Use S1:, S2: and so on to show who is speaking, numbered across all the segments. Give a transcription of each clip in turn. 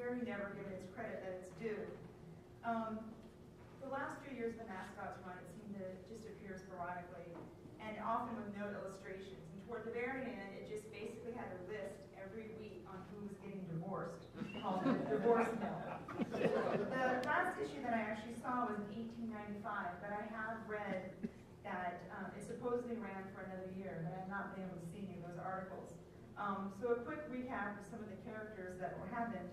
S1: very never given its credit that it's due. The last few years of the Mascot's run, it seemed to just appear sporadically, and often with no illustrations. And toward the very end, it just basically had a list every week on who was getting divorced, called the divorce mill. The last issue that I actually saw was in 1895, but I have read that it supposedly ran for another year, but I've not been able to see any of those articles. So a quick recap of some of the characters that happened.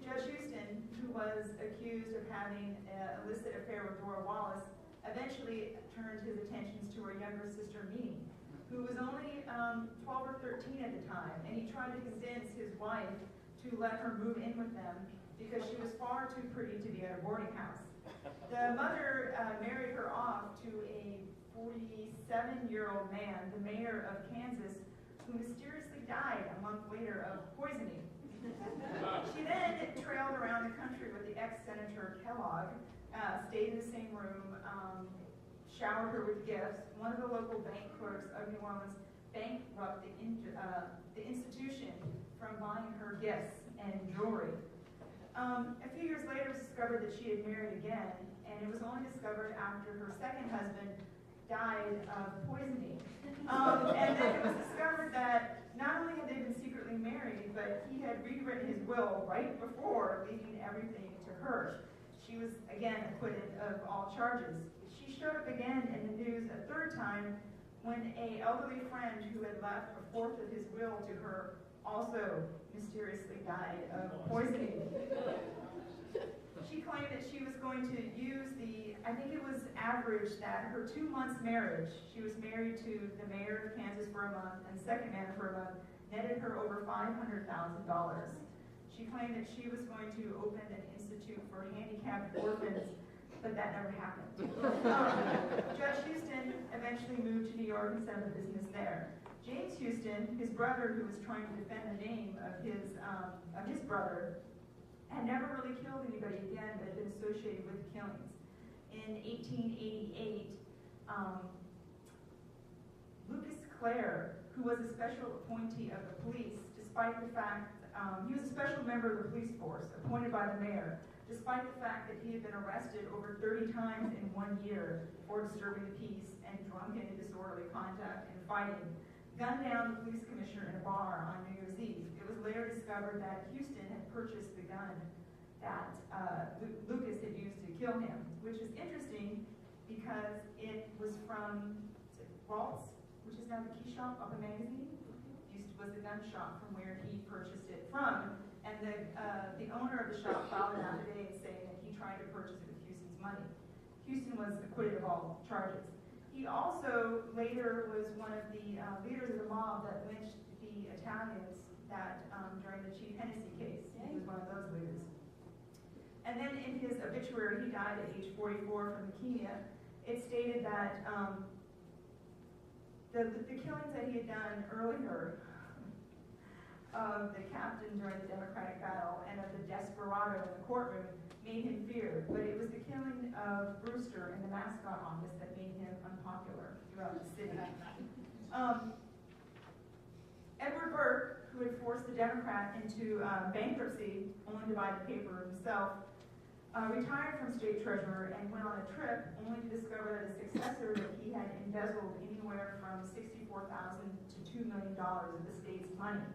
S1: Judge Houston, who was accused of having an illicit affair with Dora Wallace, eventually turned his attentions to her younger sister, Minnie, who was only 12 or 13 at the time, and he tried to convince his wife to let her move in with them because she was far too pretty to be at a boarding house. The mother married her off to a 47-year-old man, the mayor of Kansas, who mysteriously died a month later of poisoning. She then trailed around the country with the ex-Senator Kellogg, stayed in the same room, showered her with gifts. One of the local bank clerks of New Orleans bankrupted the institution from buying her gifts and jewelry. A few years later, it was discovered that she had married again, and it was only discovered after her second husband died of poisoning. And then it was discovered that not only had they been secretly married, but he had rewritten his will right before leaving everything to her. She was, again, acquitted of all charges. She showed up again in the news a third time when an elderly friend who had left a fourth of his will to her also mysteriously died of poisoning. She claimed that she was going to use I think it was average that her 2 months marriage, she was married to the mayor of Kansas for a month and second man for a month, netted her over $500,000. She claimed that she was going to open an institute for handicapped orphans, but that never happened. Judge Houston eventually moved to New York and set up a business there. James Houston, his brother, who was trying to defend the name of his brother, had never really killed anybody again, but had been associated with killings. In 1888, Lucas Clare, who was a special appointee of the police, despite the fact, he was a special member of the police force, appointed by the mayor, despite the fact that he had been arrested over 30 times in 1 year for disturbing the peace and drunken and disorderly conduct and fighting, gunned down the police commissioner in a bar on New Year's Eve. It was later discovered that Houston had purchased the gun that Lucas had used to kill him, which is interesting because it was from Waltz, which is now the key shop of a magazine. Was the gun shop from where he purchased it from, and the owner of the shop filed an affidavit saying that he tried to purchase it with Houston's money. Houston was acquitted of all charges. He also later was one of the leaders of the mob that lynched the Italians that during the Chief Hennessy case. He was one of those leaders. And then in his obituary, he died at age 44 from leukemia. It stated that the killings that he had done earlier of the captain during the Democratic battle and of the desperado in the courtroom made him feared, but it was the killing of Brewster in the Mascot office that made him unpopular throughout the city. Edward Burke, who had forced the Democrat into bankruptcy, only to buy the paper himself, retired from state treasurer and went on a trip only to discover that a successor that he had embezzled anywhere from $64,000 to $2 million of the state's money.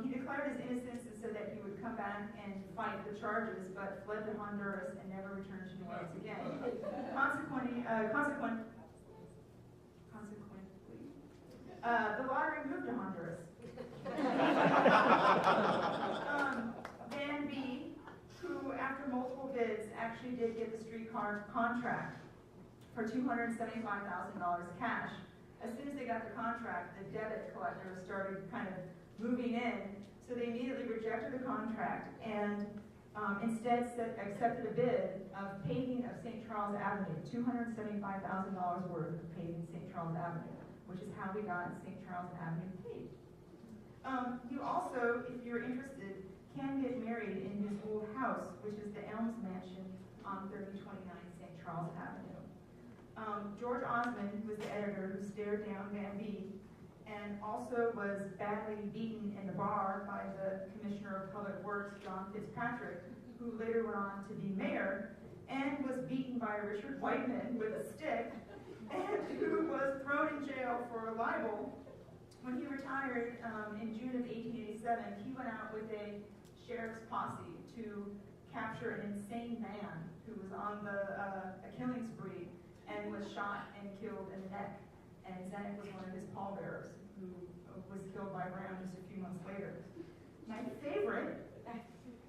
S1: He declared his innocence and said that he would come back and fight the charges, but fled to Honduras and never returned to New Orleans again. Consequently, the lottery moved to Honduras. Van B, who after multiple bids actually did get the streetcar contract for $275,000 cash. As soon as they got the contract, the debit collectors started kind of moving in, so they immediately rejected the contract and instead accepted a bid of paving of St. Charles Avenue, $275,000 worth of paving St. Charles Avenue, which is how we got St. Charles Avenue paved. You also, if you're interested, can get married in his old house, which is the Elms Mansion on 3029 St. Charles Avenue. George Osmond, who was the editor who stared down Van B, and also was badly beaten in the bar by the Commissioner of Public Works, John Fitzpatrick, who later went on to be mayor, and was beaten by Richard Whiteman with a stick, and who was thrown in jail for libel. When he retired in June of 1887, he went out with a sheriff's posse to capture an insane man who was on a killing spree and was shot and killed in the neck. And Zenit was one of his pallbearers who was killed by Brown just a few months later. My favorite,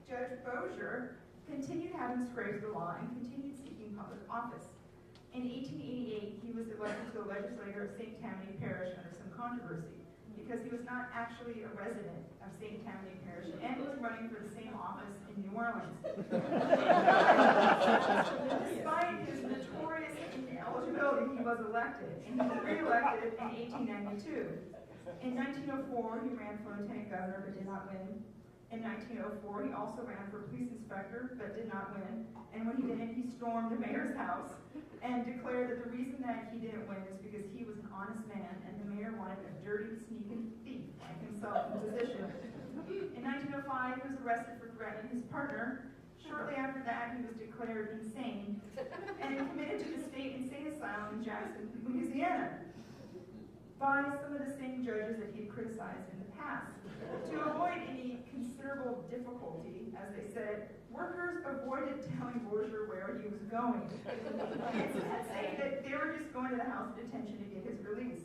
S1: Judge Bossier, continued having scrapes of the law and continued seeking public office. In 1888, he was elected to the legislature of St. Tammany Parish under some controversy because he was not actually a resident of St. Tammany Parish and was running for the same office in New Orleans. Despite his notorious ineligibility, he was elected, and he was re-elected in 1892. In 1904, he ran for lieutenant governor but did not win. In 1904, he also ran for police inspector but did not win. And when he didn't, he stormed the mayor's house and declared that the reason that he didn't win is because he was an honest man and the mayor wanted a dirty, sneaking thief like himself in position. In 1905, he was arrested for threatening his partner. Shortly after that, he was declared insane and committed to the state insane asylum in Jackson, Louisiana, by some of the same judges that he had criticized in the past. To avoid any considerable difficulty, as they said, workers avoided telling Bossier where he was going. Instead, saying that they were just going to the house of detention to get his release.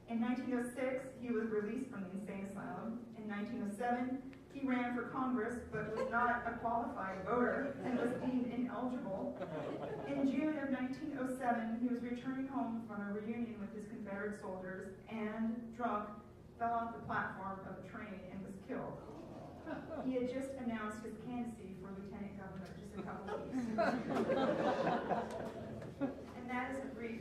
S1: In 1906, he was released from the insane asylum. In 1907, he ran for Congress, but was not a qualified voter and was deemed ineligible. In June of 1907, he was returning home from a reunion with his Confederate soldiers and, drunk, fell off the platform of a train and was killed. He had just announced his candidacy for lieutenant governor just a couple of weeks. And that is a brief